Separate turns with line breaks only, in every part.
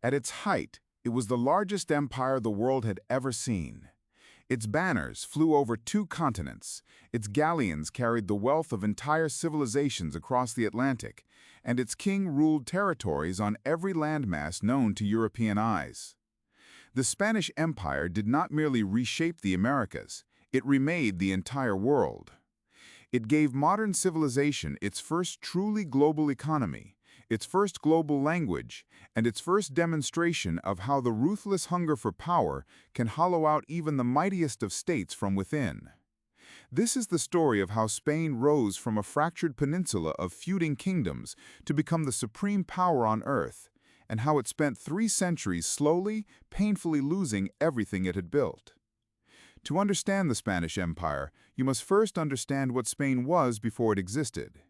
At its height, it was the largest empire the world had ever seen. Its banners flew over 2 continents, its galleons carried the wealth of entire civilizations across the Atlantic, and its king ruled territories on every landmass known to European eyes. The Spanish Empire did not merely reshape the Americas, it remade the entire world. It gave modern civilization its first truly global economy, its first global language, and its first demonstration of how the ruthless hunger for power can hollow out even the mightiest of states from within. This is the story of how Spain rose from a fractured peninsula of feuding kingdoms to become the supreme power on earth, and how it spent 3 centuries slowly, painfully losing everything it had built. To understand the Spanish Empire, you must first understand what Spain was before it existed.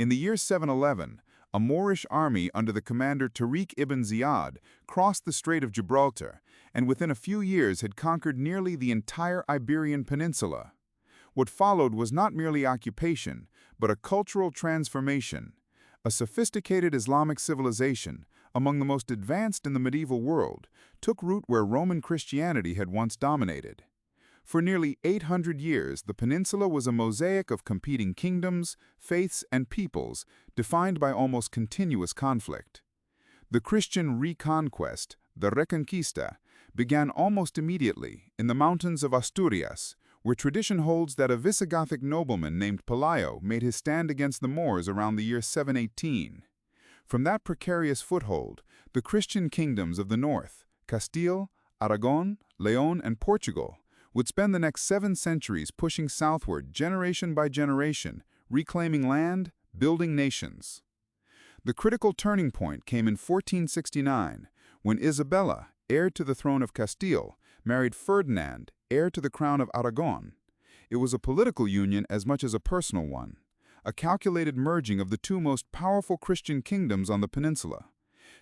In the year 711, a Moorish army under the commander Tariq ibn Ziyad crossed the Strait of Gibraltar and within a few years had conquered nearly the entire Iberian Peninsula. What followed was not merely occupation, but a cultural transformation. A sophisticated Islamic civilization, among the most advanced in the medieval world, took root where Roman Christianity had once dominated. For nearly 800 years, the peninsula was a mosaic of competing kingdoms, faiths, and peoples, defined by almost continuous conflict. The Christian Reconquest, the Reconquista, began almost immediately in the mountains of Asturias, where tradition holds that a Visigothic nobleman named Pelayo made his stand against the Moors around the year 718. From that precarious foothold, the Christian kingdoms of the north, Castile, Aragon, Leon, and Portugal, would spend the next 7 centuries pushing southward generation by generation, reclaiming land, building nations. The critical turning point came in 1469, when Isabella, heir to the throne of Castile, married Ferdinand, heir to the crown of Aragon. It was a political union as much as a personal one, a calculated merging of the 2 most powerful Christian kingdoms on the peninsula.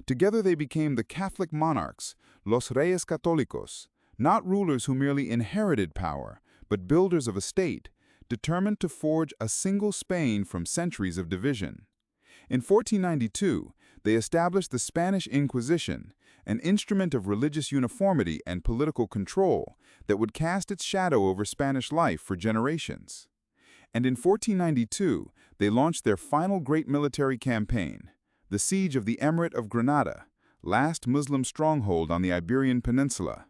Together they became the Catholic monarchs, los reyes católicos, not rulers who merely inherited power, but builders of a state, determined to forge a single Spain from centuries of division. In 1492, they established the Spanish Inquisition, an instrument of religious uniformity and political control that would cast its shadow over Spanish life for generations. And in 1492, they launched their final great military campaign, the Siege of the Emirate of Granada, last Muslim stronghold on the Iberian Peninsula.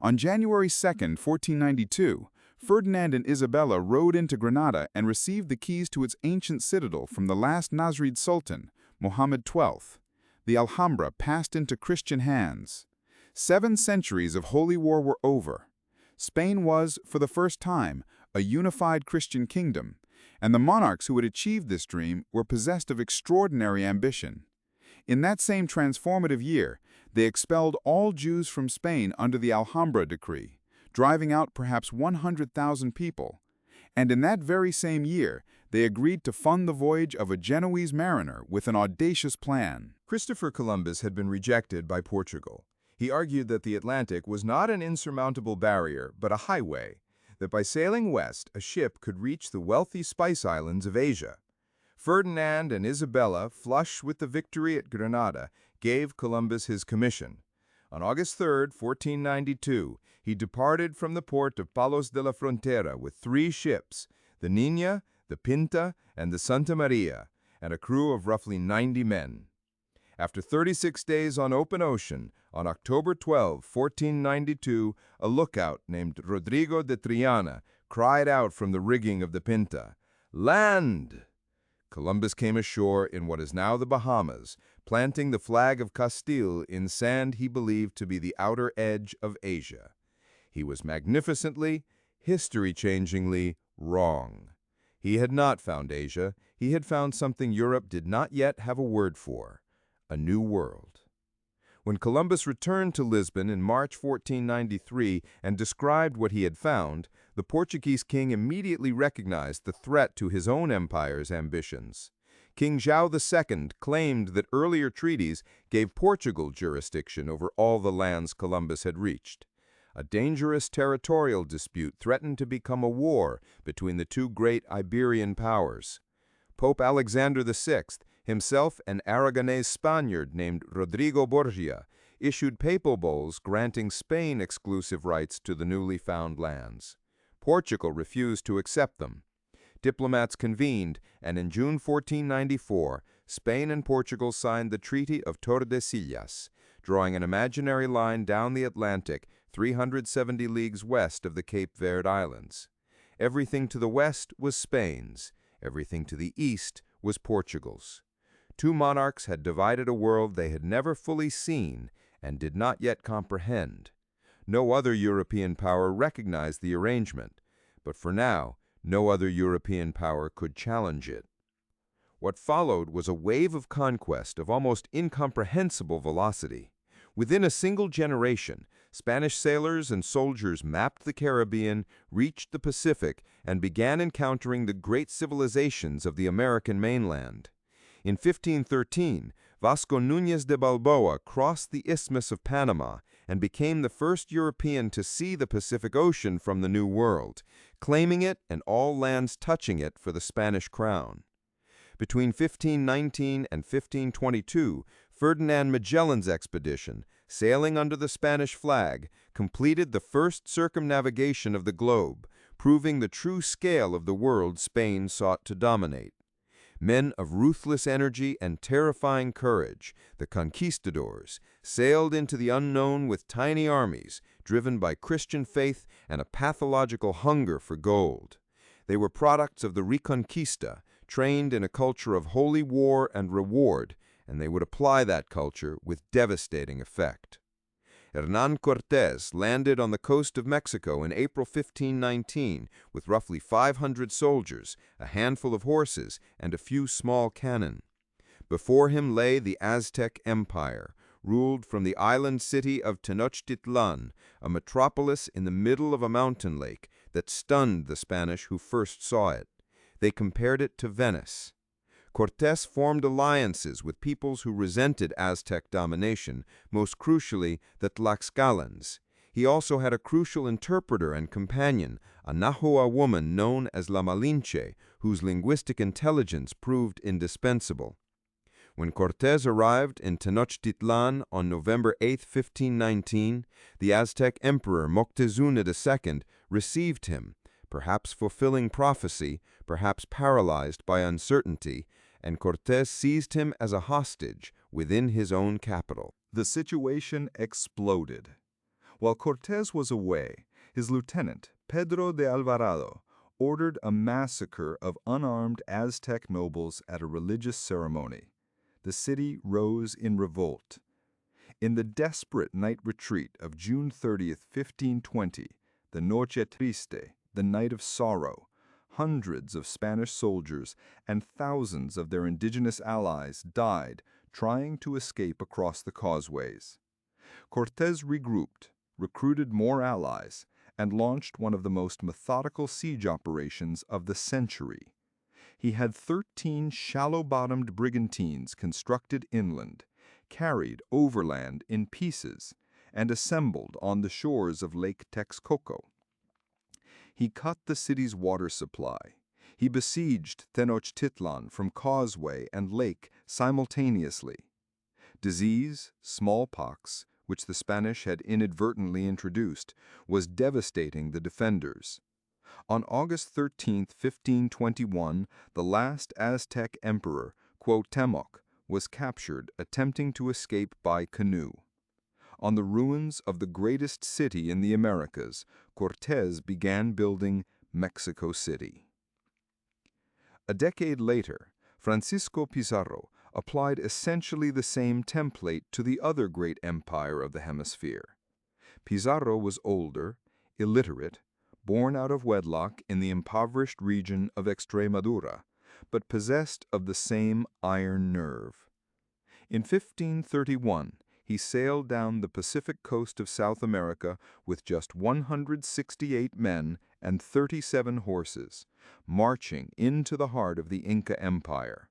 On January 2, 1492, Ferdinand and Isabella rode into Granada and received the keys to its ancient citadel from the last Nasrid Sultan, Muhammad XII. The Alhambra passed into Christian hands. 7 centuries of holy war were over. Spain was, for the first time, a unified Christian kingdom, and the monarchs who had achieved this dream were possessed of extraordinary ambition. In that same transformative year, they expelled all Jews from Spain under the Alhambra decree, driving out perhaps 100,000 people. And in that very same year, they agreed to fund the voyage of a Genoese mariner with an audacious plan.
Christopher Columbus had been rejected by Portugal. He argued that the Atlantic was not an insurmountable barrier, but a highway, that by sailing west, a ship could reach the wealthy spice islands of Asia. Ferdinand and Isabella, flush with the victory at Granada, gave Columbus his commission. On August 3, 1492, he departed from the port of Palos de la Frontera with 3 ships, the Niña, the Pinta, and the Santa Maria, and a crew of roughly 90 men. After 36 days on open ocean, on October 12, 1492, a lookout named Rodrigo de Triana cried out from the rigging of the Pinta, "Land!" Columbus came ashore in what is now the Bahamas, planting the flag of Castile in sand he believed to be the outer edge of Asia. He was magnificently, history-changingly wrong. He had not found Asia, he had found something Europe did not yet have a word for, a new world. When Columbus returned to Lisbon in March 1493 and described what he had found, the Portuguese king immediately recognized the threat to his own empire's ambitions. King João II claimed that earlier treaties gave Portugal jurisdiction over all the lands Columbus had reached. A dangerous territorial dispute threatened to become a war between the 2 great Iberian powers. Pope Alexander VI, himself an Aragonese Spaniard named Rodrigo Borgia, issued papal bulls granting Spain exclusive rights to the newly found lands. Portugal refused to accept them. Diplomats convened, and in June 1494, Spain and Portugal signed the Treaty of Tordesillas, drawing an imaginary line down the Atlantic 370 leagues west of the Cape Verde Islands. Everything to the west was Spain's, everything to the east was Portugal's. Two monarchs had divided a world they had never fully seen and did not yet comprehend. No other European power recognized the arrangement, but for now, no other European power could challenge it. What followed was a wave of conquest of almost incomprehensible velocity. Within a single generation, Spanish sailors and soldiers mapped the Caribbean, reached the Pacific, and began encountering the great civilizations of the American mainland. In 1513, Vasco Núñez de Balboa crossed the Isthmus of Panama and became the first European to see the Pacific Ocean from the New World, claiming it and all lands touching it for the Spanish crown. Between 1519 and 1522, Ferdinand Magellan's expedition, sailing under the Spanish flag, completed the first circumnavigation of the globe, proving the true scale of the world Spain sought to dominate. Men of ruthless energy and terrifying courage, the Conquistadors, sailed into the unknown with tiny armies, driven by Christian faith and a pathological hunger for gold. They were products of the Reconquista, trained in a culture of holy war and reward, and they would apply that culture with devastating effect. Hernán Cortés landed on the coast of Mexico in April 1519 with roughly 500 soldiers, a handful of horses, and a few small cannon. Before him lay the Aztec Empire, ruled from the island city of Tenochtitlan, a metropolis in the middle of a mountain lake that stunned the Spanish who first saw it. They compared it to Venice. Cortés formed alliances with peoples who resented Aztec domination, most crucially the Tlaxcalans. He also had a crucial interpreter and companion, a Nahua woman known as La Malinche, whose linguistic intelligence proved indispensable. When Cortés arrived in Tenochtitlan on November 8, 1519, the Aztec emperor Moctezuma II received him, perhaps fulfilling prophecy, perhaps paralyzed by uncertainty, and Cortés seized him as a hostage within his own capital.
The situation exploded. While Cortés was away, his lieutenant, Pedro de Alvarado, ordered a massacre of unarmed Aztec nobles at a religious ceremony. The city rose in revolt. In the desperate night retreat of June 30, 1520, the Noche Triste, the Night of Sorrow, hundreds of Spanish soldiers and thousands of their indigenous allies died trying to escape across the causeways. Cortés regrouped, recruited more allies, and launched one of the most methodical siege operations of the century. He had 13 shallow-bottomed brigantines constructed inland, carried overland in pieces, and assembled on the shores of Lake Texcoco. He cut the city's water supply. He besieged Tenochtitlan from causeway and lake simultaneously. Disease, smallpox, which the Spanish had inadvertently introduced, was devastating the defenders. On August 13, 1521, the last Aztec emperor, Cuauhtémoc, was captured attempting to escape by canoe. On the ruins of the greatest city in the Americas, Cortés began building Mexico City. A decade later, Francisco Pizarro applied essentially the same template to the other great empire of the hemisphere. Pizarro was older, illiterate, born out of wedlock in the impoverished region of Extremadura, but possessed of the same iron nerve. In 1531, he sailed down the Pacific coast of South America with just 168 men and 37 horses, marching into the heart of the Inca Empire.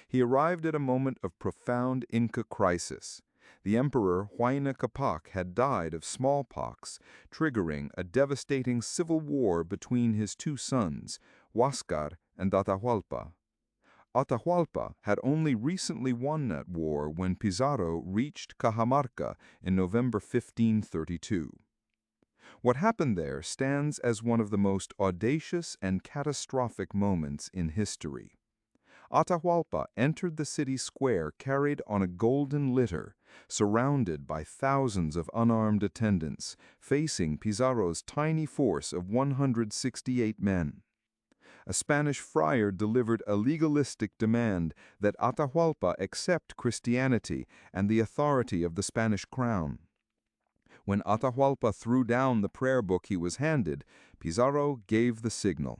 He arrived at a moment of profound Inca crisis. The emperor Huayna Capac had died of smallpox, triggering a devastating civil war between his two sons, Huáscar and Atahualpa. Atahualpa had only recently won that war when Pizarro reached Cajamarca in November 1532. What happened there stands as one of the most audacious and catastrophic moments in history. Atahualpa entered the city square carried on a golden litter, surrounded by thousands of unarmed attendants, facing Pizarro's tiny force of 168 men. A Spanish friar delivered a legalistic demand that Atahualpa accept Christianity and the authority of the Spanish crown. When Atahualpa threw down the prayer book he was handed, Pizarro gave the signal.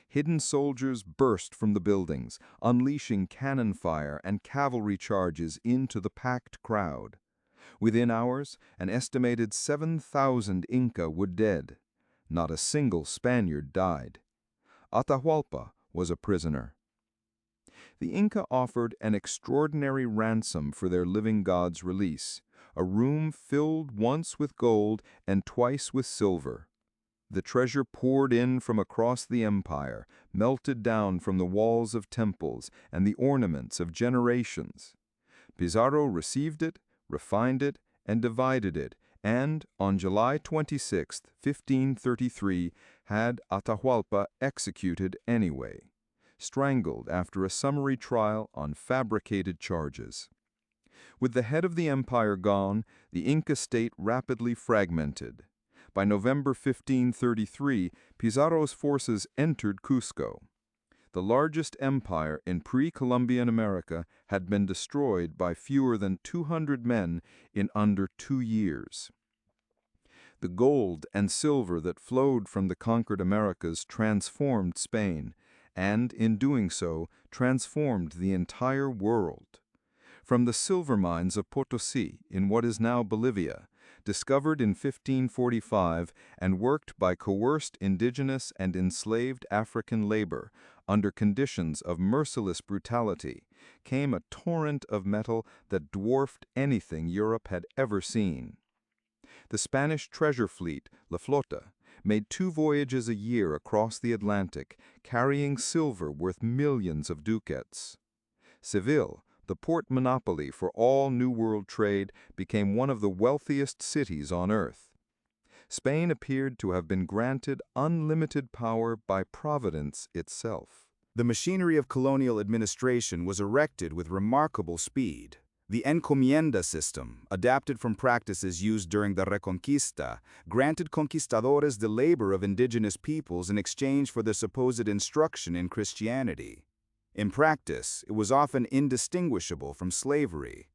Hidden soldiers burst from the buildings, unleashing cannon fire and cavalry charges into the packed crowd. Within hours, an estimated 7,000 Inca were dead. Not a single Spaniard died. Atahualpa was a prisoner. The Inca offered an extraordinary ransom for their living god's release, a room filled once with gold and twice with silver. The treasure poured in from across the empire, melted down from the walls of temples and the ornaments of generations. Pizarro received it, refined it, and divided it, and on July 26, 1533, had Atahualpa executed anyway, strangled after a summary trial on fabricated charges. With the head of the empire gone, the Inca state rapidly fragmented. By November 1533, Pizarro's forces entered Cusco. The largest empire in pre-Columbian America had been destroyed by fewer than 200 men in under 2 years. The gold and silver that flowed from the conquered Americas transformed Spain, and in doing so, transformed the entire world. From the silver mines of Potosí in what is now Bolivia, discovered in 1545 and worked by coerced indigenous and enslaved African labor under conditions of merciless brutality, came a torrent of metal that dwarfed anything Europe had ever seen. The Spanish treasure fleet, La Flota, made 2 voyages a year across the Atlantic, carrying silver worth millions of ducats. Seville, the port monopoly for all New World trade, became one of the wealthiest cities on earth. Spain appeared to have been granted unlimited power by Providence itself.
The machinery of colonial administration was erected with remarkable speed. The encomienda system, adapted from practices used during the Reconquista, granted conquistadores the labor of indigenous peoples in exchange for their supposed instruction in Christianity. In practice, it was often indistinguishable from slavery.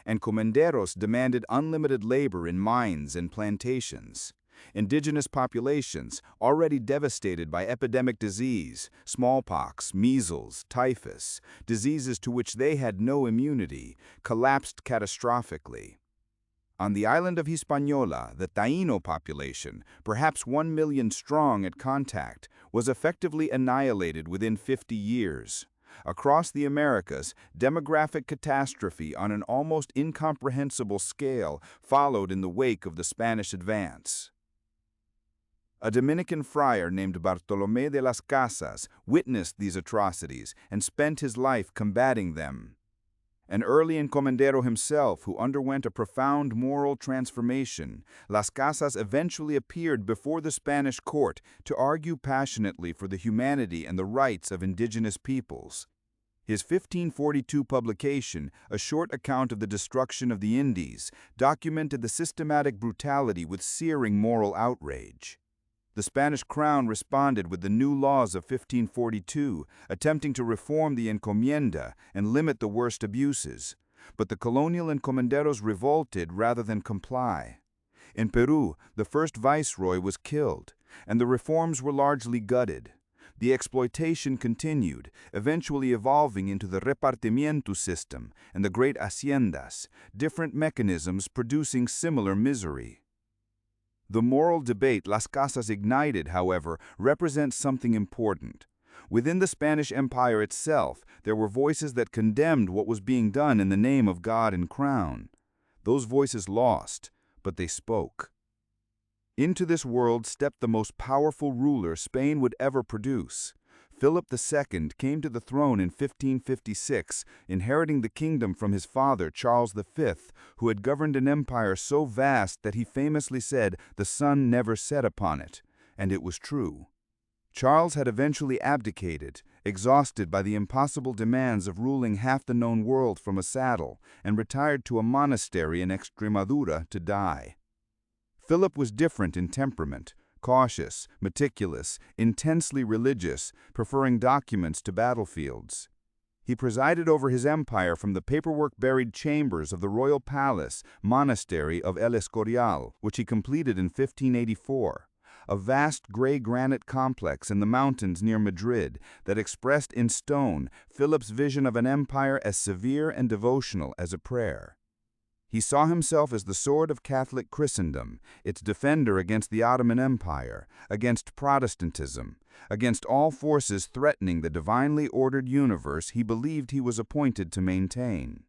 Encomenderos demanded unlimited labor in mines and plantations. Indigenous populations, already devastated by epidemic disease, smallpox, measles, typhus, diseases to which they had no immunity, collapsed catastrophically. On the island of Hispaniola, the Taíno population, perhaps 1 million strong at contact, was effectively annihilated within 50 years. Across the Americas, demographic catastrophe on an almost incomprehensible scale followed in the wake of the Spanish advance. A Dominican friar named Bartolomé de las Casas witnessed these atrocities and spent his life combating them. An early encomendero himself who underwent a profound moral transformation, Las Casas eventually appeared before the Spanish court to argue passionately for the humanity and the rights of indigenous peoples. His 1542 publication, A Short Account of the Destruction of the Indies, documented the systematic brutality with searing moral outrage. The Spanish crown responded with the new laws of 1542, attempting to reform the encomienda and limit the worst abuses. But the colonial encomenderos revolted rather than comply. In Peru, the first viceroy was killed, and the reforms were largely gutted. The exploitation continued, eventually evolving into the repartimiento system and the great haciendas, different mechanisms producing similar misery. The moral debate Las Casas ignited, however, represents something important. Within the Spanish Empire itself, there were voices that condemned what was being done in the name of God and crown. Those voices lost, but they spoke. Into this world stepped the most powerful ruler Spain would ever produce. Philip II came to the throne in 1556, inheriting the kingdom from his father, Charles V, who had governed an empire so vast that he famously said the sun never set upon it, and it was true. Charles had eventually abdicated, exhausted by the impossible demands of ruling half the known world from a saddle, and retired to a monastery in Extremadura to die. Philip was different in temperament, cautious, meticulous, intensely religious, preferring documents to battlefields. He presided over his empire from the paperwork-buried chambers of the royal palace, monastery of El Escorial, which he completed in 1584. A vast gray granite complex in the mountains near Madrid that expressed in stone Philip's vision of an empire as severe and devotional as a prayer. He saw himself as the sword of Catholic Christendom, its defender against the Ottoman Empire, against Protestantism, against all forces threatening the divinely ordered universe he believed he was appointed to maintain.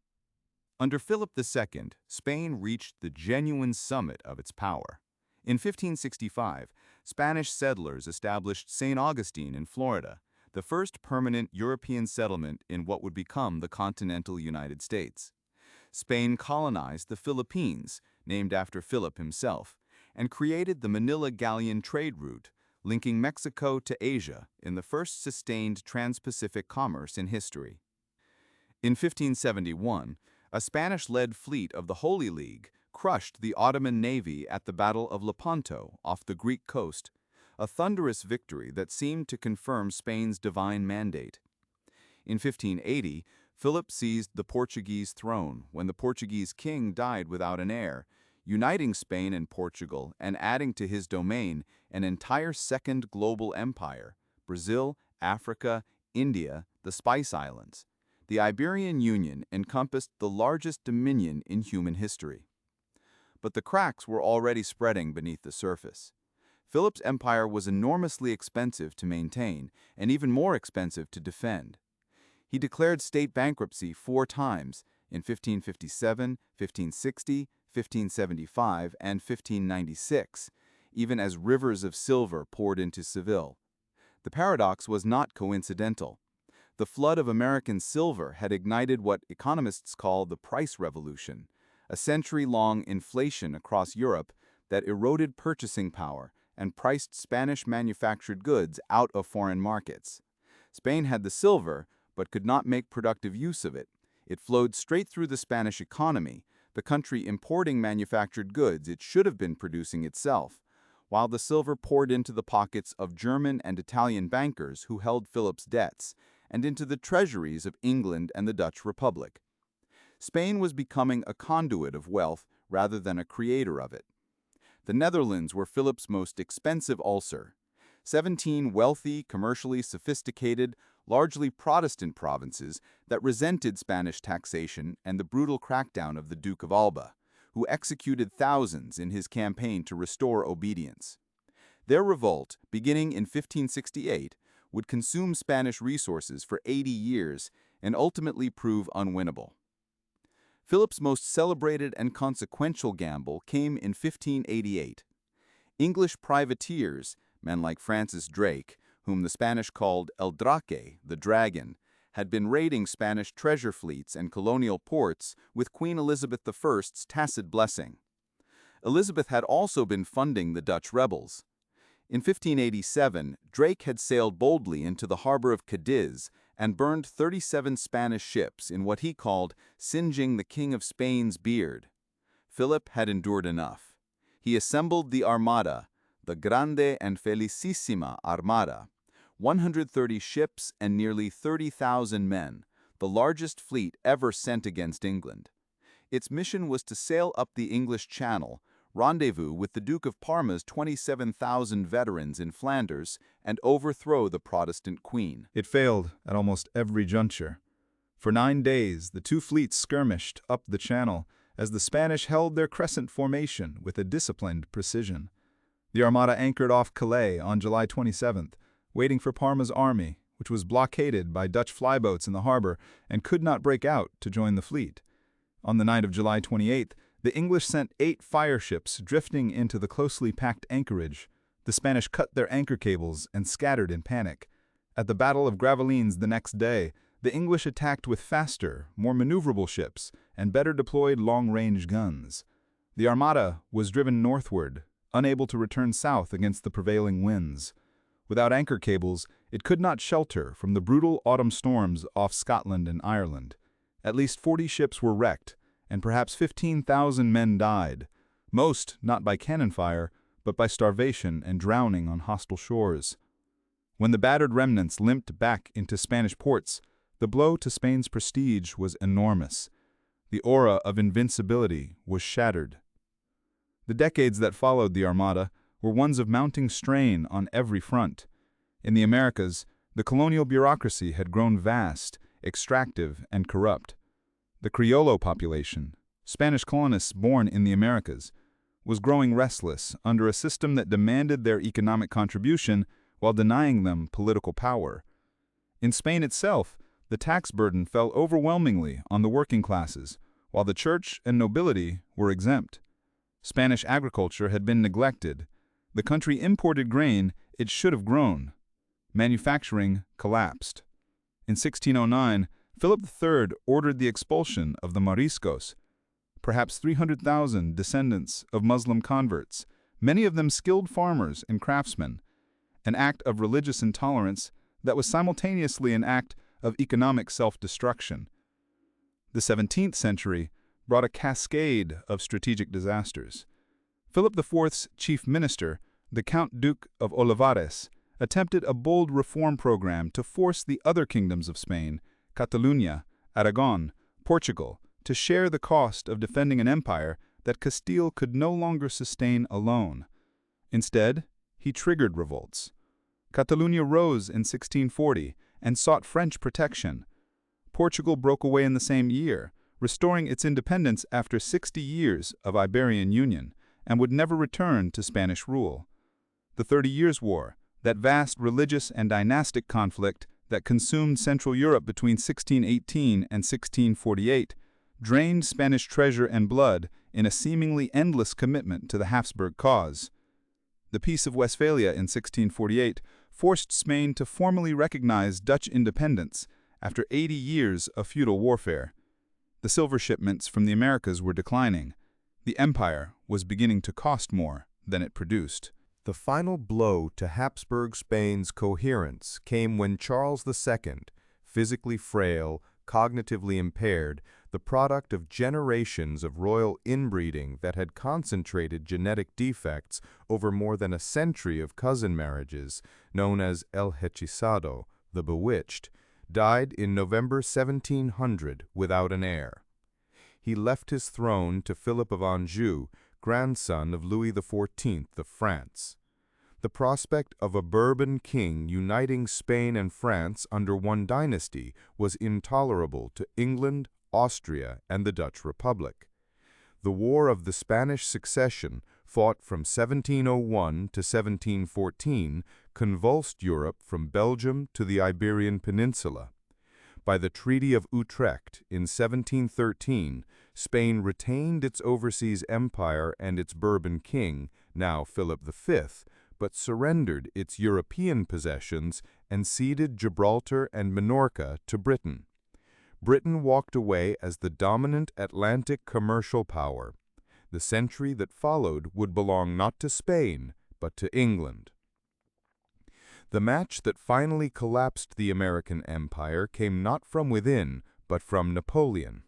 Under Philip II, Spain reached the genuine summit of its power. In 1565, Spanish settlers established St. Augustine in Florida, the first permanent European settlement in what would become the continental United States. Spain colonized the Philippines, named after Philip himself, and created the Manila Galleon trade route, linking Mexico to Asia in the first sustained trans-Pacific commerce in history. In 1571, a Spanish-led fleet of the Holy League crushed the Ottoman navy at the Battle of Lepanto off the Greek coast, a thunderous victory that seemed to confirm Spain's divine mandate. In 1580, Philip seized the Portuguese throne when the Portuguese king died without an heir, uniting Spain and Portugal and adding to his domain an entire second global empire: Brazil, Africa, India, the Spice Islands. The Iberian Union encompassed the largest dominion in human history. But the cracks were already spreading beneath the surface. Philip's empire was enormously expensive to maintain and even more expensive to defend. He declared state bankruptcy 4 times, in 1557, 1560, 1575, and 1596, even as rivers of silver poured into Seville. The paradox was not coincidental. The flood of American silver had ignited what economists call the price revolution, a century-long inflation across Europe that eroded purchasing power and priced Spanish-manufactured goods out of foreign markets. Spain had the silver, but could not make productive use of it. It flowed straight through the Spanish economy, the country importing manufactured goods it should have been producing itself, while the silver poured into the pockets of German and Italian bankers who held Philip's debts, and into the treasuries of England and the Dutch Republic. Spain was becoming a conduit of wealth rather than a creator of it. The Netherlands were Philip's most expensive ulcer. 17 wealthy, commercially sophisticated, largely Protestant provinces that resented Spanish taxation and the brutal crackdown of the Duke of Alba, who executed thousands in his campaign to restore obedience. Their revolt, beginning in 1568, would consume Spanish resources for 80 years and ultimately prove unwinnable. Philip's most celebrated and consequential gamble came in 1588. English privateers, men like Francis Drake, whom the Spanish called El Drake, the Dragon, had been raiding Spanish treasure fleets and colonial ports with Queen Elizabeth I's tacit blessing. Elizabeth had also been funding the Dutch rebels. In 1587, Drake had sailed boldly into the harbor of Cadiz and burned 37 Spanish ships in what he called singeing the King of Spain's beard. Philip had endured enough. He assembled the Armada, the Grande and Felicissima Armada, 130 ships and nearly 30,000 men, the largest fleet ever sent against England. Its mission was to sail up the English Channel, rendezvous with the Duke of Parma's 27,000 veterans in Flanders, and overthrow the Protestant queen.
It failed at almost every juncture. For 9 days, the two fleets skirmished up the channel as the Spanish held their crescent formation with a disciplined precision. The Armada anchored off Calais on July 27th, waiting for Parma's army, which was blockaded by Dutch flyboats in the harbor and could not break out to join the fleet. On the night of July 28th, the English sent 8 fireships drifting into the closely packed anchorage. The Spanish cut their anchor cables and scattered in panic. At the Battle of Gravelines the next day, the English attacked with faster, more maneuverable ships and better deployed long-range guns. The Armada was driven northward, unable to return south against the prevailing winds. Without anchor cables, it could not shelter from the brutal autumn storms off Scotland and Ireland. At least 40 ships were wrecked, and perhaps 15,000 men died, most not by cannon fire, but by starvation and drowning on hostile shores. When the battered remnants limped back into Spanish ports, the blow to Spain's prestige was enormous. The aura of invincibility was shattered. The decades that followed the Armada were ones of mounting strain on every front. In the Americas, the colonial bureaucracy had grown vast, extractive, and corrupt. The Criollo population, Spanish colonists born in the Americas, was growing restless under a system that demanded their economic contribution while denying them political power. In Spain itself, the tax burden fell overwhelmingly on the working classes, while the church and nobility were exempt. Spanish agriculture had been neglected. The country imported grain it should have grown. Manufacturing collapsed. In 1609, Philip III ordered the expulsion of the Moriscos, perhaps 300,000 descendants of Muslim converts, many of them skilled farmers and craftsmen, an act of religious intolerance that was simultaneously an act of economic self-destruction. The 17th century brought a cascade of strategic disasters. Philip IV's chief minister, the Count Duke of Olivares, attempted a bold reform program to force the other kingdoms of Spain, Catalonia, Aragon, Portugal, to share the cost of defending an empire that Castile could no longer sustain alone. Instead, he triggered revolts. Catalonia rose in 1640 and sought French protection. Portugal broke away in the same year, restoring its independence after 60 years of Iberian union, and would never return to Spanish rule. The 30 Years' War, that vast religious and dynastic conflict that consumed Central Europe between 1618 and 1648, drained Spanish treasure and blood in a seemingly endless commitment to the Habsburg cause. The Peace of Westphalia in 1648 forced Spain to formally recognize Dutch independence after 80 years of feudal warfare. The silver shipments from the Americas were declining. The empire was beginning to cost more than it produced.
The final blow to Habsburg Spain's coherence came when Charles II, physically frail, cognitively impaired, the product of generations of royal inbreeding that had concentrated genetic defects over more than a century of cousin marriages, known as El Hechizado, the Bewitched, died in November 1700 without an heir. He left his throne to Philip of Anjou, grandson of Louis XIV of France. The prospect of a Bourbon king uniting Spain and France under one dynasty was intolerable to England, Austria, and the Dutch Republic. The War of the Spanish Succession, fought from 1701 to 1714, convulsed Europe from Belgium to the Iberian Peninsula. By the Treaty of Utrecht in 1713, Spain retained its overseas empire and its Bourbon king, now Philip V, but surrendered its European possessions and ceded Gibraltar and Minorca to Britain. Britain walked away as the dominant Atlantic commercial power. The century that followed would belong not to Spain, but to England. The match that finally collapsed the American empire came not from within, but from Napoleon.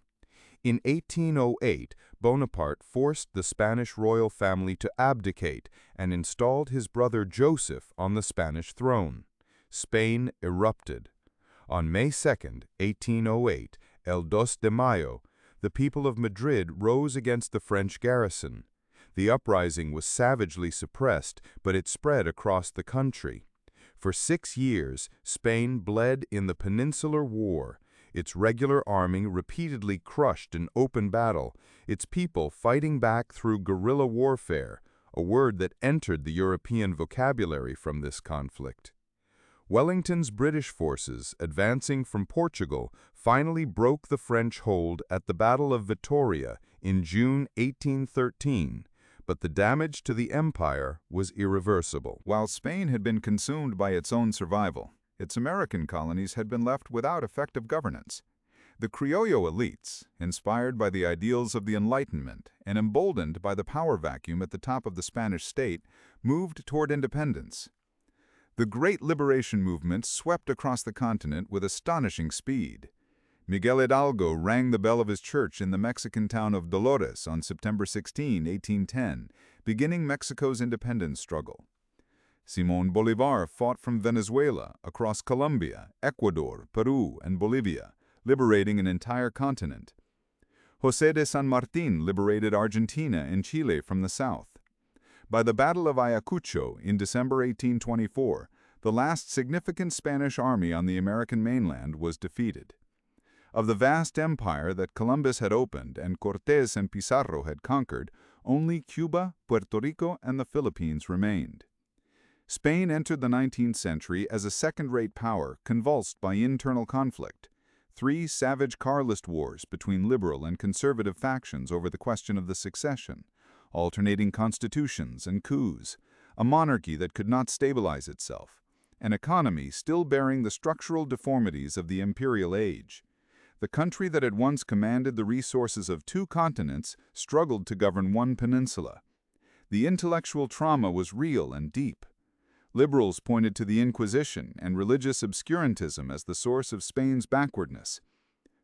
In 1808, Bonaparte forced the Spanish royal family to abdicate and installed his brother Joseph on the Spanish throne. Spain erupted. On May 2, 1808, El 2 de Mayo, the people of Madrid rose against the French garrison. The uprising was savagely suppressed, but it spread across the country. For 6 years, Spain bled in the Peninsular War, its regular army repeatedly crushed in open battle, its people fighting back through guerrilla warfare, a word that entered the European vocabulary from this conflict. Wellington's British forces, advancing from Portugal, finally broke the French hold at the Battle of Vittoria in June 1813, but the damage to the empire was irreversible.
While Spain had been consumed by its own survival,
its American colonies had been left without effective governance. The Criollo elites, inspired by the ideals of the Enlightenment and emboldened by the power vacuum at the top of the Spanish state, moved toward independence. The Great Liberation Movement swept across the continent with astonishing speed. Miguel Hidalgo rang the bell of his church in the Mexican town of Dolores on September 16, 1810, beginning Mexico's independence struggle. Simón Bolivar fought from Venezuela across Colombia, Ecuador, Peru, and Bolivia, liberating an entire continent. José de San Martín liberated Argentina and Chile from the south. By the Battle of Ayacucho in December 1824, the last significant Spanish army on the American mainland was defeated. Of the vast empire that Columbus had opened and Cortés and Pizarro had conquered, only Cuba, Puerto Rico, and the Philippines remained. Spain entered the 19th century as a second-rate power convulsed by internal conflict. 3 savage Carlist wars between liberal and conservative factions over the question of the succession, alternating constitutions and coups, a monarchy that could not stabilize itself, an economy still bearing the structural deformities of the imperial age. The country that had once commanded the resources of 2 continents struggled to govern 1 peninsula. The intellectual trauma was real and deep. Liberals pointed to the Inquisition and religious obscurantism as the source of Spain's backwardness.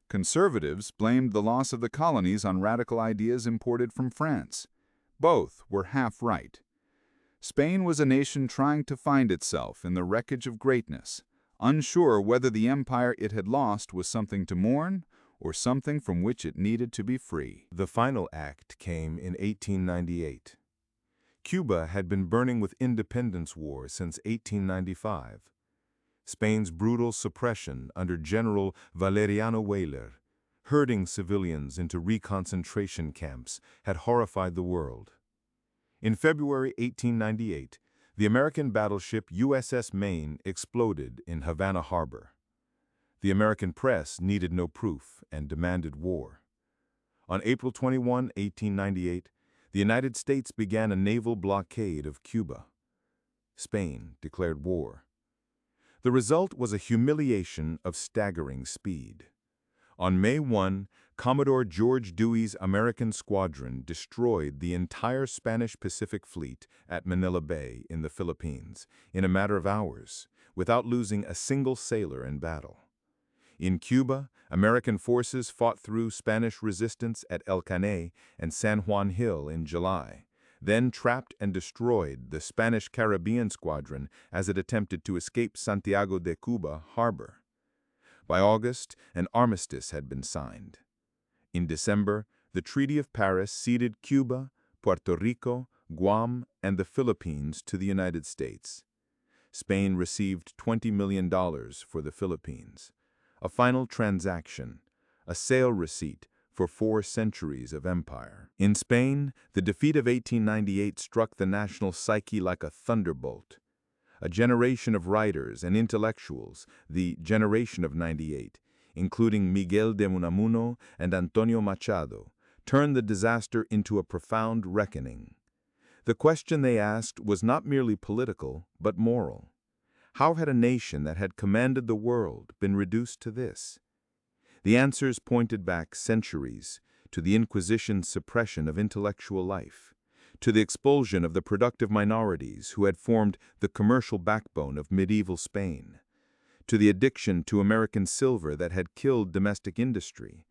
Conservatives blamed the loss of the colonies on radical ideas imported from France. Both were half right. Spain was a nation trying to find itself in the wreckage of greatness, unsure whether the empire it had lost was something to mourn or something from which it needed to be free.
The final act came in 1898. Cuba had been burning with independence war since 1895. Spain's brutal suppression under General Valeriano Weyler, herding civilians into reconcentration camps, had horrified the world. In February 1898, the American battleship USS Maine exploded in Havana Harbor. The American press needed no proof and demanded war. On April 21, 1898, the United States began a naval blockade of Cuba. Spain declared war. The result was a humiliation of staggering speed. On May 1, Commodore George Dewey's American squadron destroyed the entire Spanish Pacific Fleet at Manila Bay in the Philippines in a matter of hours, without losing a single sailor in battle. In Cuba, American forces fought through Spanish resistance at El Caney and San Juan Hill in July, then trapped and destroyed the Spanish Caribbean squadron as it attempted to escape Santiago de Cuba harbor. By August, an armistice had been signed. In December, the Treaty of Paris ceded Cuba, Puerto Rico, Guam, and the Philippines to the United States. Spain received $20 million for the Philippines, a final transaction, a sale receipt for 4 centuries of empire. In Spain, the defeat of 1898 struck the national psyche like a thunderbolt. A generation of writers and intellectuals, the Generation of 98, including Miguel de Unamuno and Antonio Machado, turned the disaster into a profound reckoning. The question they asked was not merely political, but moral. How had a nation that had commanded the world been reduced to this? The answers pointed back centuries to the Inquisition's suppression of intellectual life, to the expulsion of the productive minorities who had formed the commercial backbone of medieval Spain, to the addiction to American silver that had killed domestic industry,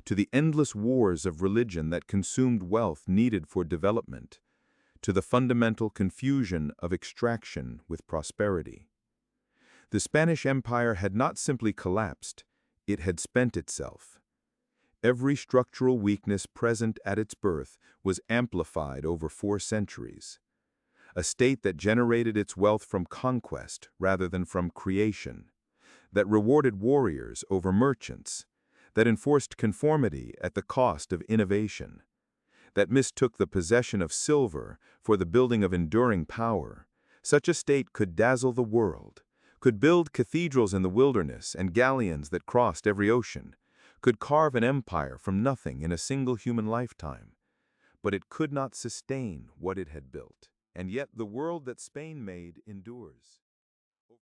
to the endless wars of religion that consumed wealth needed for development, to the fundamental confusion of extraction with prosperity. The Spanish Empire had not simply collapsed, it had spent itself. Every structural weakness present at its birth was amplified over 4 centuries. A state that generated its wealth from conquest rather than from creation, that rewarded warriors over merchants, that enforced conformity at the cost of innovation, that mistook the possession of silver for the building of enduring power. Such a state could dazzle the world, could build cathedrals in the wilderness and galleons that crossed every ocean, could carve an empire from nothing in a single human lifetime. But it could not sustain what it had built. And yet the world that Spain made endures.